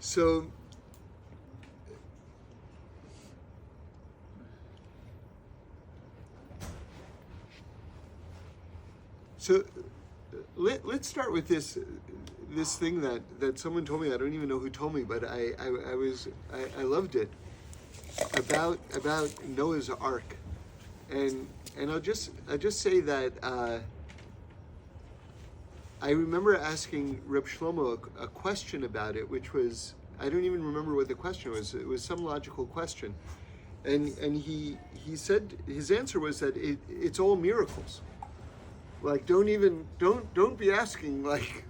So let's start with this thing that someone told me. I don't even know who told me, but I loved it about Noah's Ark, and I'll just say that I remember asking Reb Shlomo a question about it, which was, I don't even remember what the question was. It was some logical question, and he said his answer was that it's all miracles. Like, don't be asking like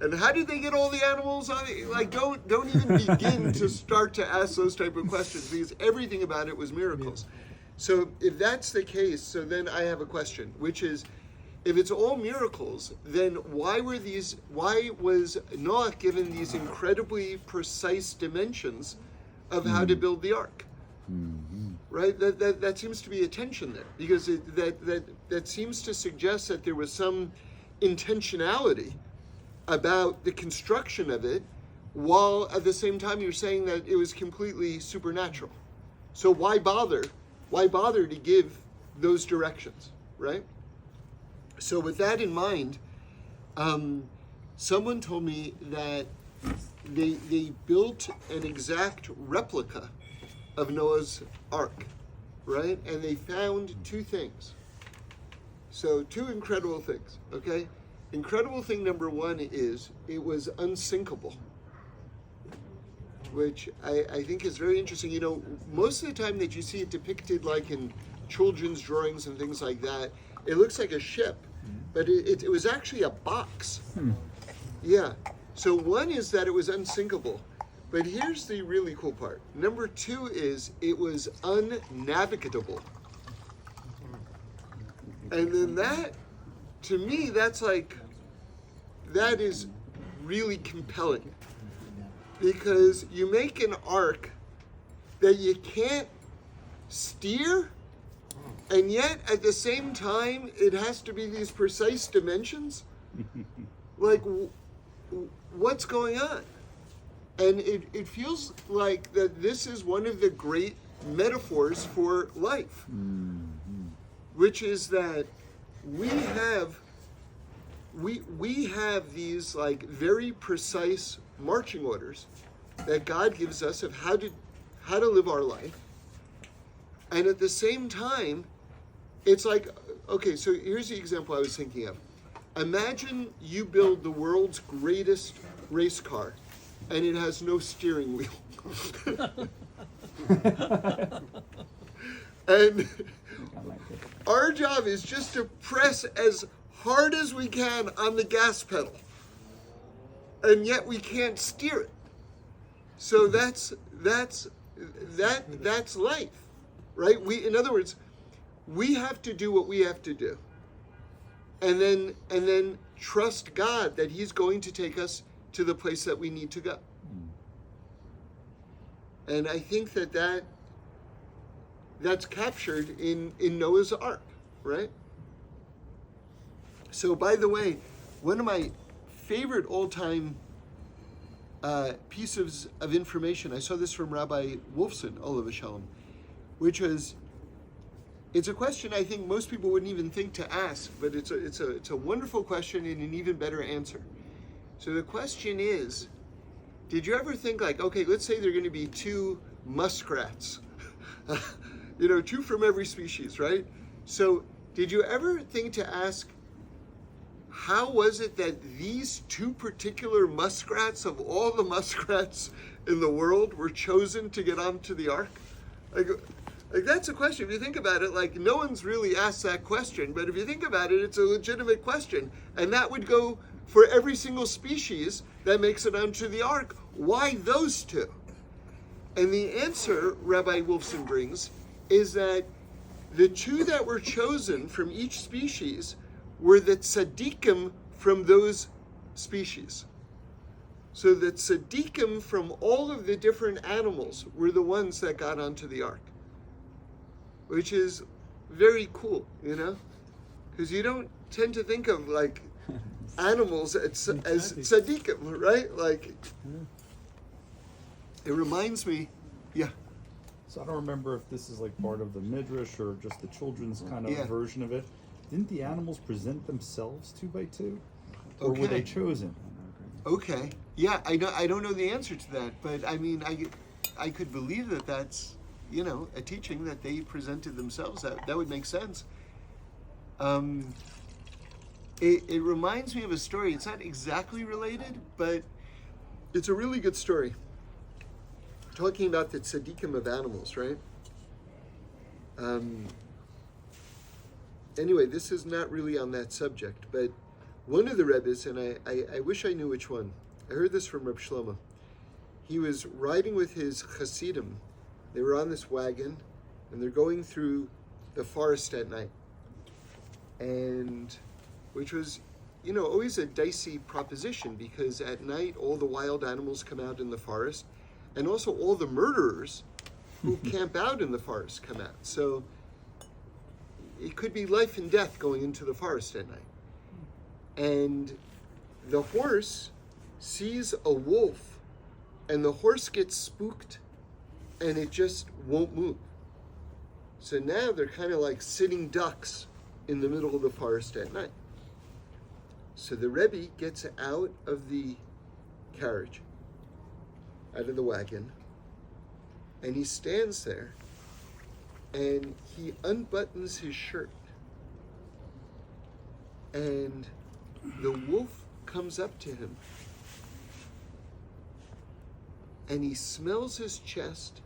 and how did they get all the animals on it? Like, don't even begin to start to ask those type of questions, because everything about it was miracles. So if that's the case, so then I have a question, which is, if it's all miracles, then why was Noah given these incredibly precise dimensions of how to build the ark? Right? That seems to be a tension there, because that seems to suggest that there was some intentionality about the construction of it, while at the same time you're saying that it was completely supernatural. So why bother to give those directions, right? So with that in mind, someone told me that they built an exact replica of Noah's Ark, right? And they found two things. So two incredible things, okay? Incredible thing number one is it was unsinkable, which I think is very interesting. You know, most of the time that you see it depicted like in children's drawings and things like that, it looks like a ship, but it was actually a box. Yeah. So one is that it was unsinkable. But here's the really cool part. Number two is it was unnavigable. And then that, to me, that is really compelling. Because you make an ark that you can't steer, and yet at the same time it has to be these precise dimensions. Like, what's going on? And it feels like that this is one of the great metaphors for life, which is that we have these like very precise marching orders that God gives us of how to live our life. And at the same time, it's like, okay, so here's the example I was thinking of. Imagine you build the world's greatest race car, and it has no steering wheel. And our job is just to press as hard as we can on the gas pedal, and yet we can't steer it. So that's life, right? In other words, we have to do what we have to do, and then trust God that He's going to take us to the place that we need to go. And I think that's captured in Noah's Ark, right? So by the way, one of my favorite all-time pieces of information, I saw this from Rabbi Wolfson, Olav Shalom, which was, it's a question I think most people wouldn't even think to ask, but it's a wonderful question and an even better answer. So the question is, did you ever think like, okay, let's say there are going to be two muskrats, two from every species, right? So did you ever think to ask, how was it that these two particular muskrats of all the muskrats in the world were chosen to get onto the ark? Like that's a question. If you think about it, like no one's really asked that question, but if you think about it, it's a legitimate question. And that would go for every single species that makes it onto the ark. Why those two? And the answer Rabbi Wolfson brings is that the two that were chosen from each species were the tzaddikim from those species. So the tzaddikim from all of the different animals were the ones that got onto the ark, which is very cool, because you don't tend to think of like animals as tzaddikim, right? Like, it reminds me, yeah. So I don't remember if this is like part of the Midrash or just the children's kind of version of it. Didn't the animals present themselves 2 by 2? Or were they chosen? Okay. Yeah, I don't know the answer to that, but I mean, I could believe that that's, a teaching that they presented themselves. That would make sense. It reminds me of a story. It's not exactly related, but it's a really good story. Talking about the tzaddikim of animals, right? Anyway, this is not really on that subject, but one of the Rebbes, and I wish I knew which one. I heard this from Reb Shlomo. He was riding with his Hasidim. They were on this wagon, and they're going through the forest at night. And which was, always a dicey proposition, because at night all the wild animals come out in the forest, and also all the murderers who camp out in the forest come out. So it could be life and death going into the forest at night. And the horse sees a wolf, and the horse gets spooked, and it just won't move. So now they're kind of like sitting ducks in the middle of the forest at night. So the Rebbe gets out of the carriage, out of the wagon, and he stands there, and he unbuttons his shirt, and the wolf comes up to him, and he smells his chest,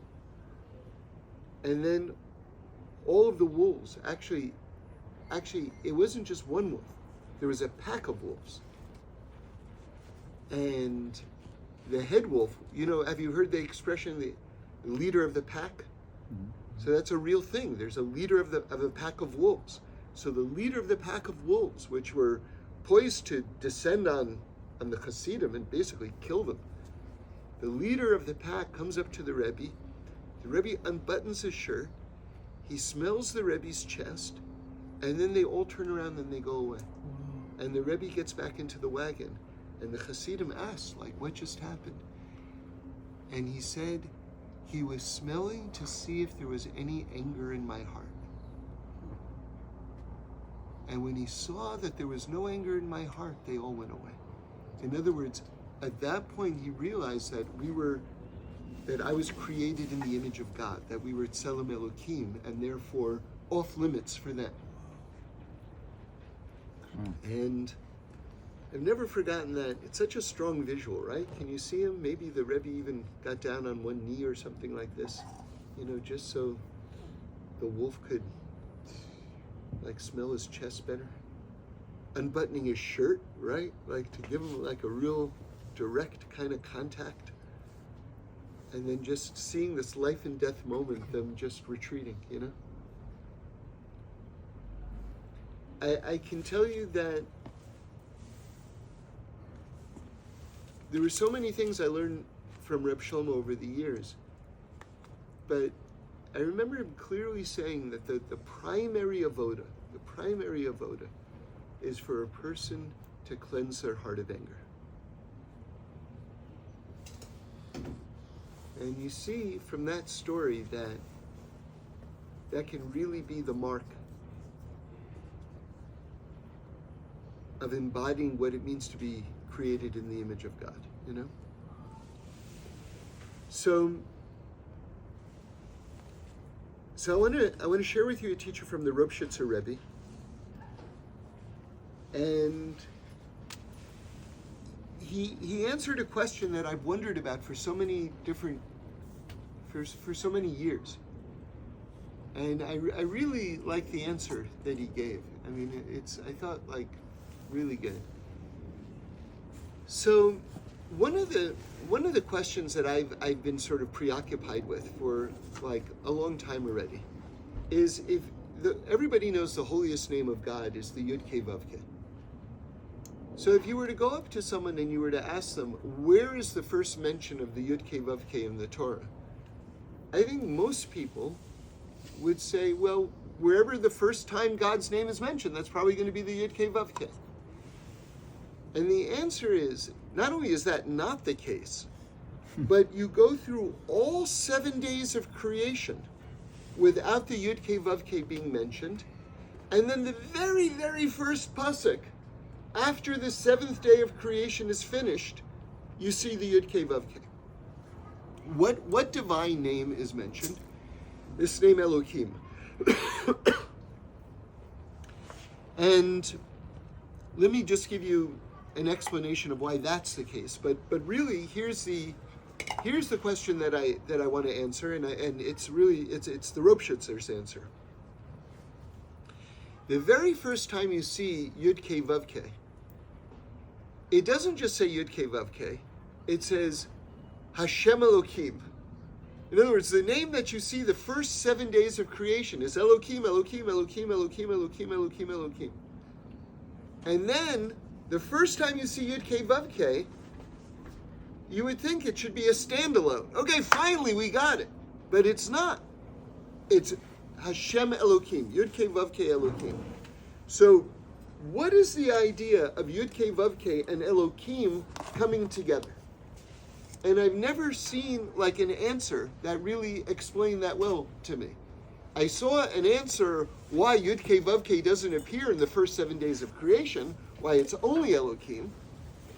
and then all of the wolves, actually, it wasn't just one wolf. There was a pack of wolves. And the head wolf, have you heard the expression, the leader of the pack? Mm-hmm. So that's a real thing. There's a leader of a pack of wolves. So the leader of the pack of wolves, which were poised to descend on the Hasidim and basically kill them, the leader of the pack comes up to the Rebbe. The Rebbe unbuttons his shirt. He smells the Rebbe's chest, and then they all turn around and they go away. And the Rebbe gets back into the wagon, and the Hasidim asked, what just happened? And he said he was smelling to see if there was any anger in my heart. And when he saw that there was no anger in my heart, they all went away. In other words, at that point he realized that that I was created in the image of God, that we were Tselem Elokim, and therefore off limits for them. And I've never forgotten that. It's such a strong visual, right? Can you see him? Maybe the Rebbe even got down on one knee or something like this, just so the wolf could smell his chest better. Unbuttoning his shirt, right? To give him a real direct kind of contact. And then just seeing this life and death moment, them just retreating, I can tell you that there were so many things I learned from Reb Shlomo over the years, but I remember him clearly saying that the primary avoda is for a person to cleanse their heart of anger. And you see from that story that can really be the mark of embodying what it means to be created in the image of God, So I want to share with you a teacher from the Ropshitzer Rebbe, and he answered a question that I've wondered about for so many years, and I really like the answer that he gave. I mean, I thought really good. So one of the questions that I've been sort of preoccupied with for a long time already is if everybody knows the holiest name of God is the Yud Kei Vav Kei. So if you were to go up to someone and you were to ask them, where is the first mention of the Yud Kei Vav Kei in the Torah? I think most people would say, well, wherever the first time God's name is mentioned, that's probably going to be the Yud Kei Vav Kei. And the answer is, not only is that not the case, but you go through all 7 days of creation without the Yud Kei Vav Kei being mentioned, and then the very, very first pasuk, after the 7th day of creation is finished, you see the Yud Kei Vav Kei. What divine name is mentioned? This name Elohim. And let me just give you an explanation of why that's the case. But really, here's the question that I want to answer, and it's the Ropshitzer's answer. The very first time you see Yud Kei Vav Kei, it doesn't just say Yud Kei Vav Kei, it says Hashem Elohim. In other words, the name that you see the first 7 days of creation is Elohim, Elohim, Elohim, Elohim, Elohim, Elohim, Elohim. And then, the first time you see Yud Kei Vav Kei, you would think it should be a standalone. Okay, finally we got it. But it's not. It's Hashem Elohim, Yud Kei Vav Kei Elohim. So, what is the idea of Yud Kei Vav Kei and Elohim coming together? And I've never seen like an answer that really explained that well to me. I saw an answer why Yud Kei Vav Kei doesn't appear in the first 7 days of creation, why it's only Elohim.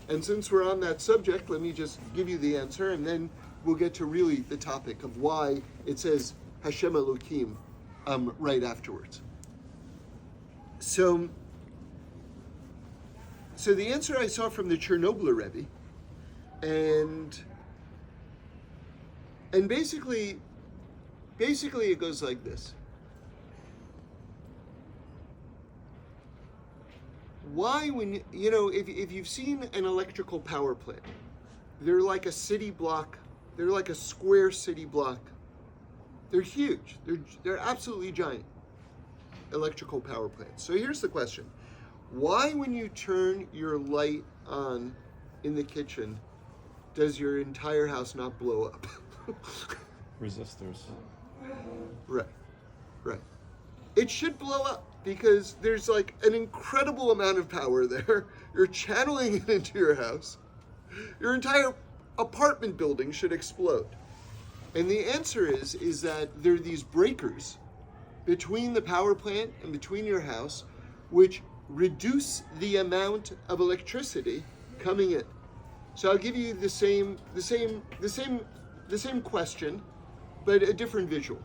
And since we're on that subject, let me just give you the answer, and then we'll get to really the topic of why it says Hashem Elohim right afterwards. So the answer I saw from the Chernobyl Rebbe, and basically it goes like this. Why, when, if you've seen an electrical power plant, they're like a city block, they're like a square city block. They're huge, they're absolutely giant electrical power plants. So here's the question. Why, when you turn your light on in the kitchen, does your entire house not blow up? Resistors. Right. It should blow up because there's like an incredible amount of power there. You're channeling it into your house. Your entire apartment building should explode. And the answer is that there are these breakers between the power plant and between your house, which reduce the amount of electricity coming in. So I'll give you the same question, but a different visual.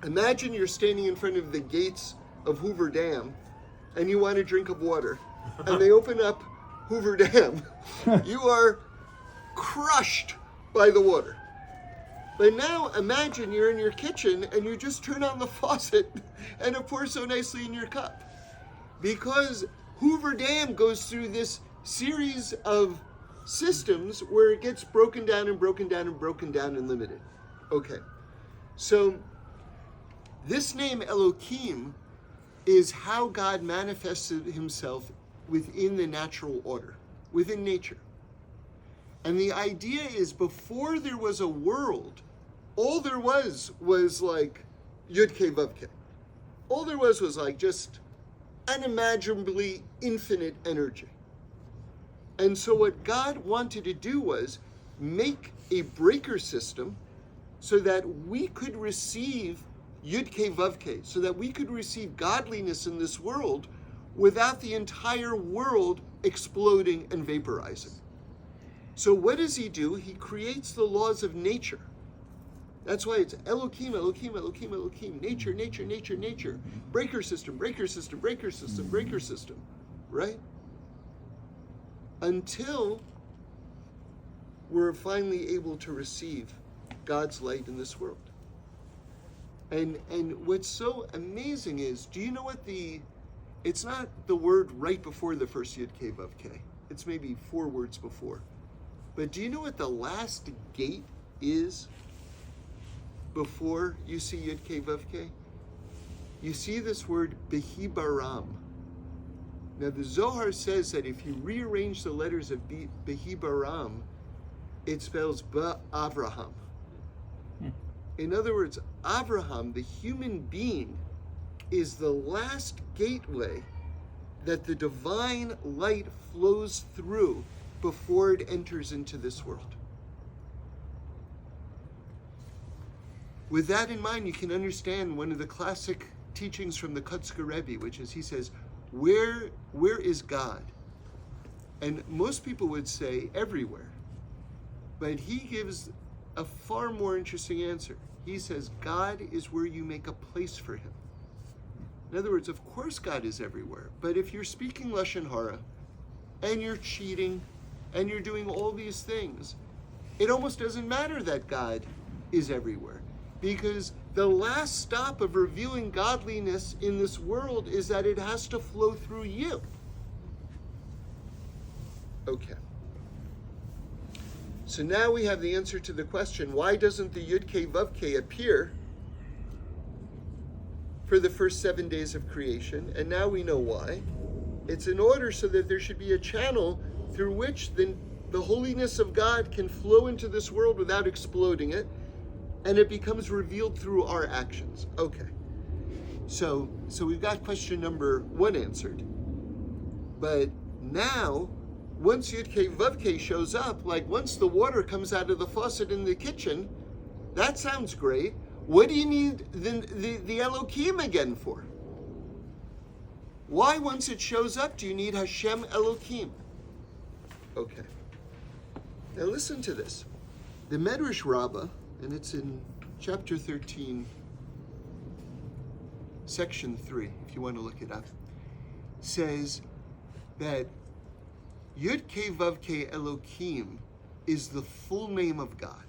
Imagine you're standing in front of the gates of Hoover Dam, and you want a drink of water, and they open up Hoover Dam. You are crushed by the water. But now imagine you're in your kitchen and you just turn on the faucet and it pours so nicely in your cup. Because Hoover Dam goes through this series of systems where it gets broken down and broken down and broken down and limited. Okay, so this name Elohim is how God manifested himself within the natural order, within nature. And the idea is before there was a world, all there was like Yud Kei Vav Kei. All there was like just unimaginably infinite energy. And so what God wanted to do was make a breaker system so that we could receive Yud Kei Vav Kei, so that we could receive godliness in this world without the entire world exploding and vaporizing. So what does he do? He creates the laws of nature. That's why it's Elohim, Elohim, Elohim, Elohim. Nature, nature, nature, nature. Breaker system, breaker system, breaker system, breaker system. Right? Until we're finally able to receive God's light in this world. And what's so amazing is, do you know what it's not the word right before the first Yud Kei Vav Kei. It's maybe 4 words before. But do you know what the last gate is before you see Yud Kei Vav Kei? You see this word Behi Baram. Now the Zohar says that if you rearrange the letters of Behi Baram, it spells Ba-Avraham. In other words, Avraham, the human being, is the last gateway that the divine light flows through before it enters into this world. With that in mind, you can understand one of the classic teachings from the Kotzker Rebbe, which is, he says, where is God? And most people would say everywhere. But he gives a far more interesting answer. He says, God is where you make a place for him. In other words, of course God is everywhere. But if you're speaking Lashon Hara, and you're cheating, and you're doing all these things, it almost doesn't matter that God is everywhere. Because the last stop of revealing godliness in this world is that it has to flow through you. Okay. So now we have the answer to the question, why doesn't the Yud Kei Vav Kei appear for the first 7 days of creation? And now we know why. It's in order so that there should be a channel through which the holiness of God can flow into this world without exploding it, and it becomes revealed through our actions. Okay. So we've got question number 1 answered. But now, once Yud Kei Vav Kei shows up, like once the water comes out of the faucet in the kitchen, that sounds great. What do you need the Elohim again for? Why, once it shows up, do you need Hashem Elohim? Okay. Now listen to this. The Medrash Rabbah, and it's in chapter 13, section 3, if you want to look it up, says that Yud Kei Vav Kei Elohim is the full name of God.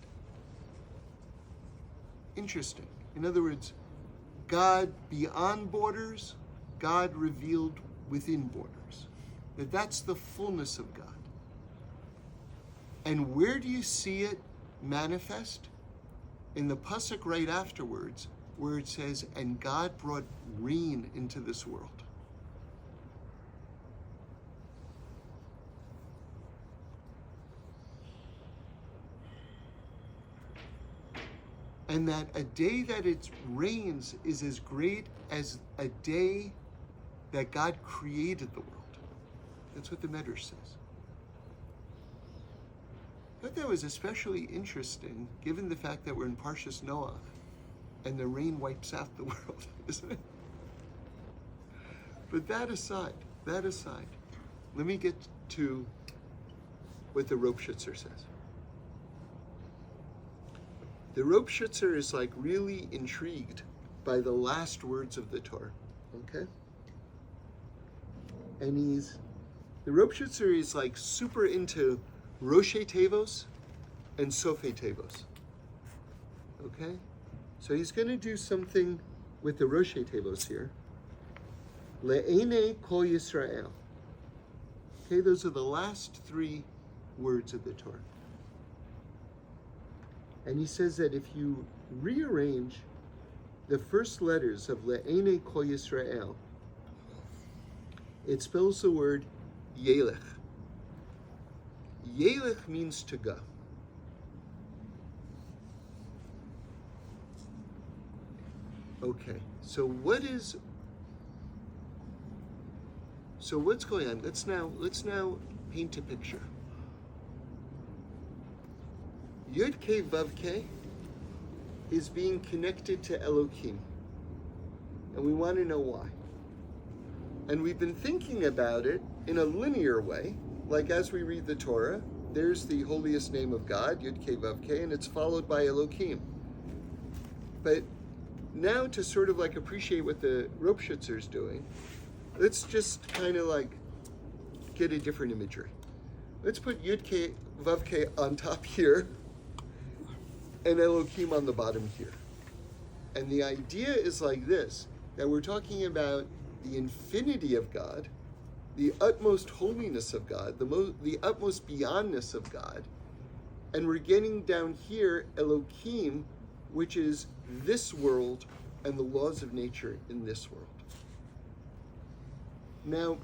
Interesting. In other words, God beyond borders, God revealed within borders. That's the fullness of God. And where do you see it manifest? In the pasuk right afterwards, where it says, and God brought rain into this world. And that a day that it rains is as great as a day that God created the world. That's what the Medrash says. I thought that was especially interesting, given the fact that we're in PARSHAS NOACH, and the rain wipes out the world, isn't it? But that aside, let me get to what the Ropshitzer says. The Ropshitzer is like really intrigued by the last words of the Torah, okay? And the Ropshitzer is like super into Roshei Tevos and Sofei Tevos, okay? So he's going to do something with the Roshei Tevos here. Le'enei kol Yisrael. Okay, those are the last 3 words of the Torah. And he says that if you rearrange the first letters of Le'enei kol Yisrael, it spells the word Yelech. Yelech means to go. Okay, so what's going on? Let's now paint a picture. Yud Kei Vav Kei is being connected to Elohim, and we want to know why. And we've been thinking about it in a linear way, like as we read the Torah, there's the holiest name of God, Yud Kei Vav Kei, and it's followed by Elohim. But now to sort of like appreciate what the Ropshitzer is doing, let's just kind of like get a different imagery. Let's put Yud Kei Vav Kei on top here, and Elohim on the bottom here. And the idea is like this, that we're talking about the infinity of God, the utmost holiness of God, the utmost beyondness of God, and we're getting down here Elohim, which is this world and the laws of nature in this world. Now,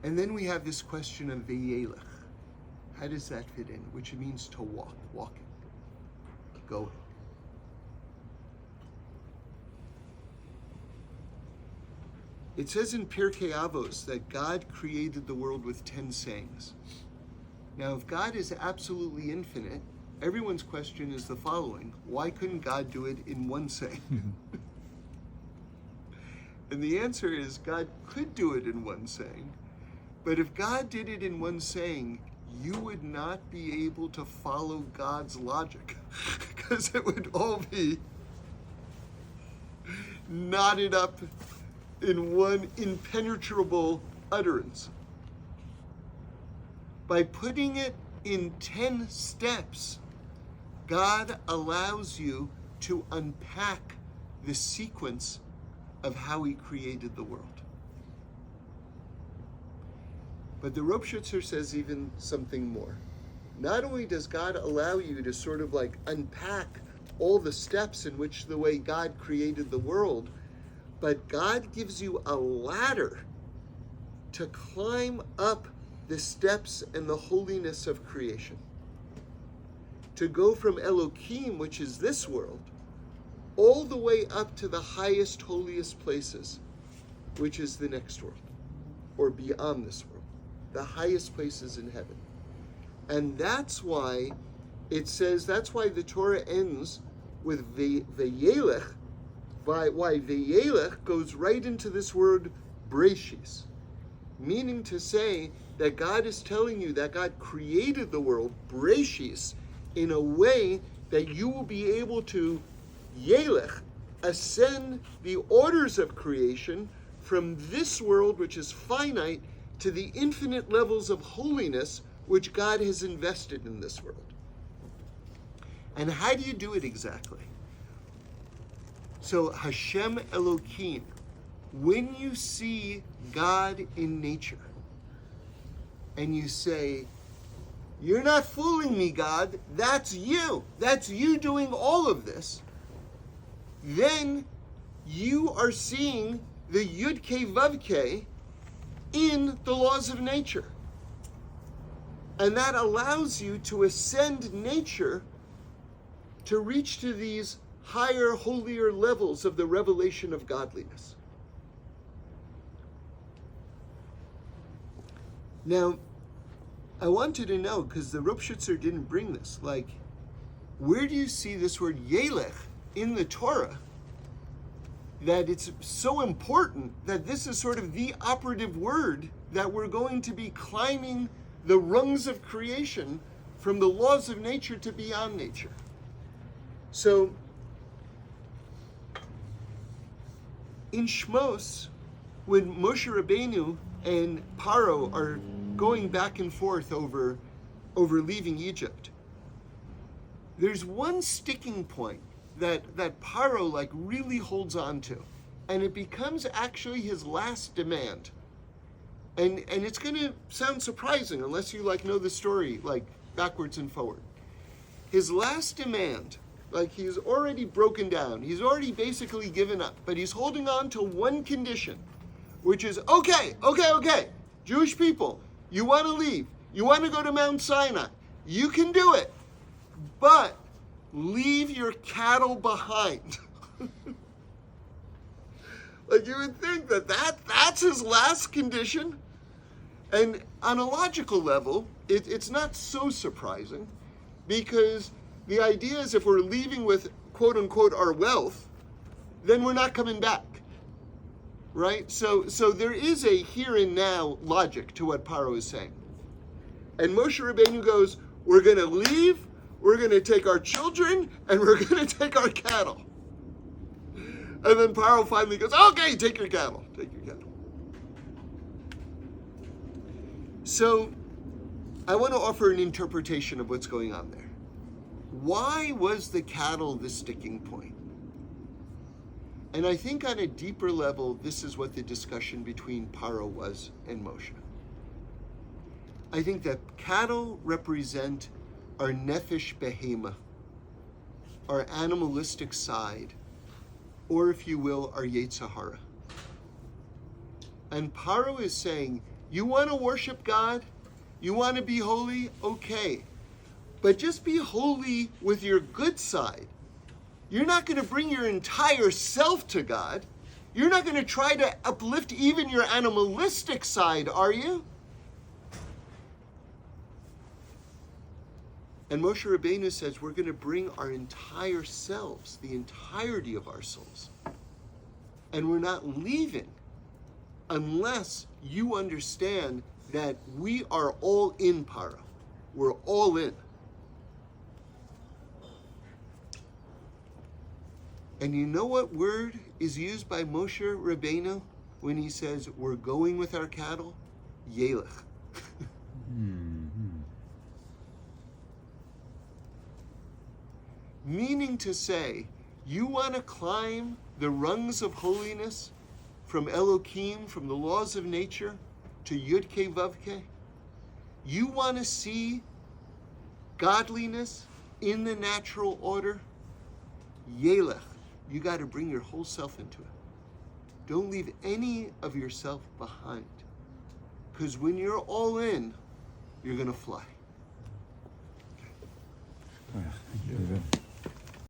and then we have this question of V'yelech. How does that fit in? Which means to walk, walking, going. It says in Pirkei Avos that God created the world with 10 sayings. Now, if God is absolutely infinite, everyone's question is the following: why couldn't God do it in one saying? And the answer is God could do it in one saying, but if God did it in one saying, you would not be able to follow God's logic, because it would all be knotted up in one impenetrable utterance. By putting it in 10 steps, God allows you to unpack the sequence of how he created the world. But the Ropshitzer says even something more. Not only does God allow you to sort of like unpack all the steps in which the way God created the world, but God gives you a ladder to climb up the steps and the holiness of creation. To go from Elohim, which is this world, all the way up to the highest, holiest places, which is the next world, or beyond this world, the highest places in heaven. And that's why it says, that's why the Torah ends with Vayelech, why Vayelech goes right into this word Breshis, meaning to say that God is telling you that God created the world, Breshis, in a way that you will be able to Yelech, ascend the orders of creation from this world, which is finite, to the infinite levels of holiness which God has invested in this world. And how do you do it exactly? So Hashem Elohim, when you see God in nature, and you say, you're not fooling me, God, that's you doing all of this, then you are seeing the Yud-Kei Vav-Kei in the laws of nature. And that allows you to ascend nature to reach to these higher, holier levels of the revelation of godliness. Now, I wanted to know, because the Ropshitzer didn't bring this, like, where do you see this word Yelech in the Torah, that it's so important that this is sort of the operative word that we're going to be climbing the rungs of creation from the laws of nature to beyond nature? So, in Shmos, when Moshe Rabbeinu and Paro are going back and forth over leaving Egypt, there's one sticking point that Paro like really holds on to, and it becomes actually his last demand. And it's going to sound surprising unless you like know the story like backwards and forward. His last demand, like he's already broken down, he's already basically given up, but he's holding on to one condition, which is, okay, Jewish people, you want to leave, you want to go to Mount Sinai, you can do it, but leave your cattle behind. Like you would think that's his last condition. And on a logical level, it's not so surprising, because the idea is if we're leaving with quote unquote our wealth, then we're not coming back. Right? So there is a here and now logic to what Paro is saying. And Moshe Rabbeinu goes, we're going to leave, we're going to take our children, and we're going to take our cattle. And then Paro finally goes, okay, take your cattle. So I want to offer an interpretation of what's going on there. Why was the cattle the sticking point? And I think on a deeper level, this is what the discussion between Paro was and Moshe. I think that cattle represent our nefesh behema, our animalistic side, or if you will, our Yetzer Hara. And Paro is saying, you want to worship God? You want to be holy? Okay. But just be holy with your good side. You're not going to bring your entire self to God. You're not going to try to uplift even your animalistic side, are you? And Moshe Rabbeinu says we're going to bring our entire selves, the entirety of our souls. And we're not leaving unless you understand that we are all in para. We're all in. And you know what word is used by Moshe Rabbeinu when he says we're going with our cattle? Yelech. Meaning to say, you want to climb the rungs of holiness from Elohim, from the laws of nature, to Yud-Ke Vav-Ke? You want to see godliness in the natural order? Yelech. You got to bring your whole self into it. Don't leave any of yourself behind. Because when you're all in, you're going to fly. Thank you.